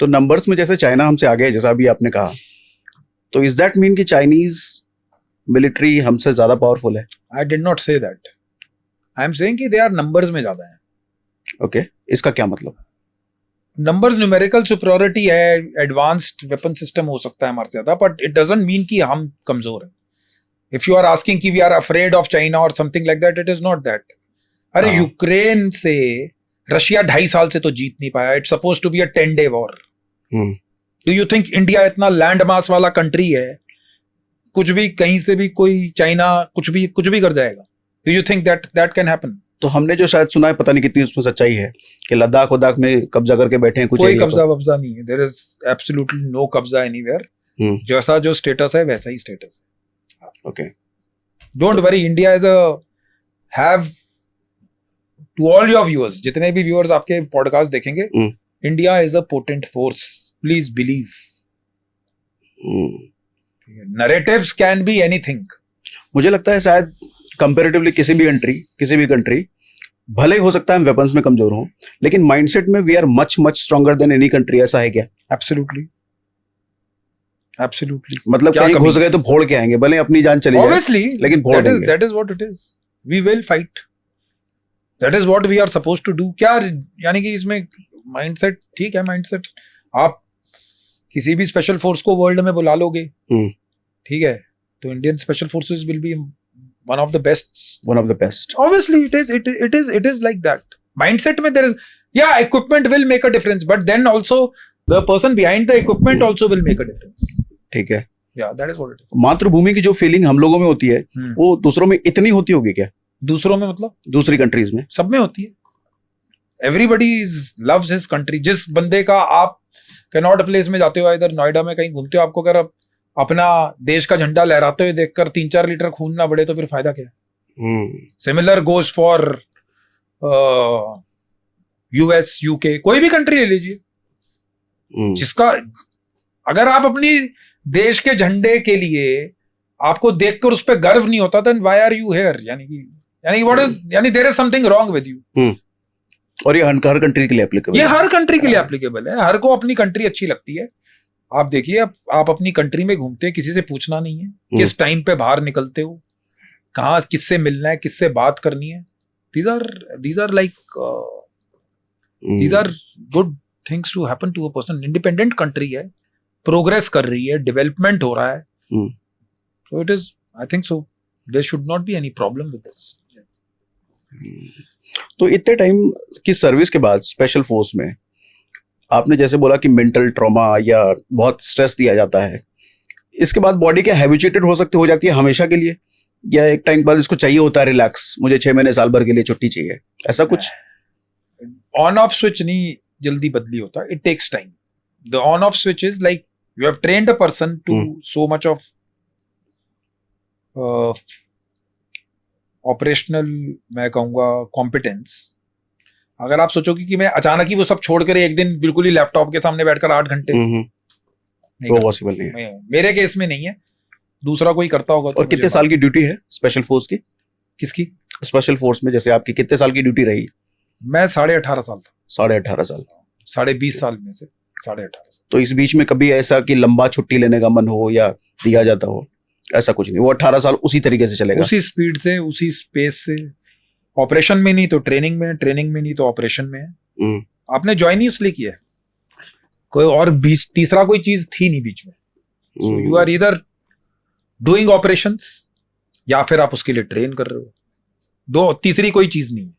तो नंबर्स में जैसे चाइना हमसे आगे है, जैसा अभी आपने कहा, तो इज दैट मीन कि चाइनीज मिलिट्री हमसे ज्यादा पावरफुल है? I did not say that, I am saying कि दे आर नंबर्स में ज्यादा है। ओके, इसका क्या मतलब? नंबर्स न्यूमेरिकल सुपीरियरिटी है, एडवांस्ड वेपन सिस्टम हो सकता है हमारे से ज्यादा, बट इट डजंट मीन कि हम कमजोर हैं। इफ यू आर आस्किंग कि we are afraid of China और something like that, it is not that. अरे यूक्रेन से रशिया 2.5 साल से तो जीत नहीं पाया। It's suppose to be a 10-day war. Do you think India इतना लैंड मास वाला कंट्री है, कुछ भी कहीं से भी कोई चाइना कुछ भी कर जाएगा? Do you think that can happen? तो हमने जो शायद सुना है, पता नहीं कितनी उसमें सच्चाई है, कि लद्दाख वद्दाख में कब्जा करके बैठे हैं कुछ। कोई कब्जा वब्जा नहीं है, देयर इज एब्सोल्युटली नो कब्जा एनीवेयर। जैसा जो स्टेटस है वैसा ही स्टेटस है। Okay, don't worry, India is have to all your viewers, जितने भी व्यूअर्स आपके पॉडकास्ट देखेंगे, India is a potent force, please believe. Narratives can be anything. मुझे लगता है शायद कंपैरेटिवली किसी भी कंट्री भले ही हो सकता है हम वेपन्स में कमजोर हों, लेकिन माइंडसेट में we are much stronger than any country. ऐसा है क्या? एब्सोल्युटली मतलब कहीं घुस गए तो फोड़ के आएंगे, भले अपनी जान चली जाए, लेकिन फोड़ देंगे। That is what it is, we will fight, that is what we are supposed to do. क्या यानी कि इसमें माइंडसेट, ठीक है, माइंडसेट आप किसी भी स्पेशल फोर्स को वर्ल्ड में बुला लोगे, ठीक है, तो Indian special forces will be one of the best. Obviously it is like that. Mindset mein there is, yeah, equipment will make a difference, but then also the person behind the equipment also will make a difference. ठीक है, yeah, that is what it is. मातृभूमि की जो feeling हम लोगों में होती है, वो दूसरों में इतनी होती होगी क्या? दूसरों में मतलब दूसरी कंट्रीज में? सब में होती है। Everybody loves his country. जिस बंदे का आप कैनॉट प्लेस में जाते हो, इधर नोएडा में कहीं घूमते हो, आपको अगर अपना देश का झंडा लहराते हुए देखकर 3-4 लीटर खून ना बढ़े तो फिर फायदा क्या? Similar goes for US, UK, कोई भी कंट्री ले लीजिए, जिसका अगर आप अपनी देश के झंडे के लिए आपको देखकर उस पर गर्व नहीं होता, then why are you here? यानी व्हाट इज, यानी there is something wrong with you. और ये हर कंट्री के लिए एप्लीकेबल है। ये हर कंट्री के लिए एप्लीकेबल है। हर को अपनी कंट्री अच्छी लगती है। आप देखिए, आप अपनी कंट्री में घूमते हैं, किसी से पूछना नहीं है किस टाइम पे बाहर निकलते हो, कहाँ किससे मिलना है, किससे बात करनी है। these are good things to happen to a person. Independent country है, प्रोग्रेस कर रही है, डेवलपमेंट हो रहा है, so it is, I think so, there should not be any problem with this. तो इतने टाइम की सर्विस के बाद स्पेशल फोर्स में आपने जैसे बोला कि मेंटल ट्रॉमा या बहुत स्ट्रेस दिया जाता है, इसके बाद बॉडी क्या हैबिचुएटेड हो जाती है हमेशा के लिए, या एक टाइम बाद इसको चाहिए होता है रिलैक्स, मुझे 6 महीने साल भर के लिए छुट्टी चाहिए, ऐसा कुछ? ऑन ऑफ स्विच नहीं जल्दी बदली होता, it takes time. The on off switch is like you have trained a person to so much of operational, मैं कहूंगा, कॉम्पिटेंस। अगर आप सोचोगे कि मैं अचानक ही वो सब छोड़कर एक दिन बिल्कुल ही लैपटॉप के सामने बैठकर 8 घंटे, वो पॉसिबल नहीं है। मेरे केस में नहीं है, दूसरा कोई करता होगा। और कितने साल की ड्यूटी है स्पेशल फोर्स की? किसकी? स्पेशल फोर्स में जैसे आपकी कितने साल की ड्यूटी रही? मैं 18.5 साल था। 18.5 साल? 20.5 साल में से 18.5 साल। तो इस बीच में कभी ऐसा कि लंबा छुट्टी लेने का मन हो या दिया जाता हो? ऐसा कुछ नहीं, वो 18 साल उसी तरीके से चलेगा, उसी स्पीड से, उसी स्पेस से। ऑपरेशन में नहीं तो ट्रेनिंग में, ट्रेनिंग में नहीं तो ऑपरेशन में। आपने ज्वाइन ही इसलिए किया, कोई और बीच तीसरा कोई चीज थी नहीं बीच में। So you are either doing operations या फिर आप उसके लिए ट्रेन कर रहे हो, तीसरी कोई चीज नहीं है।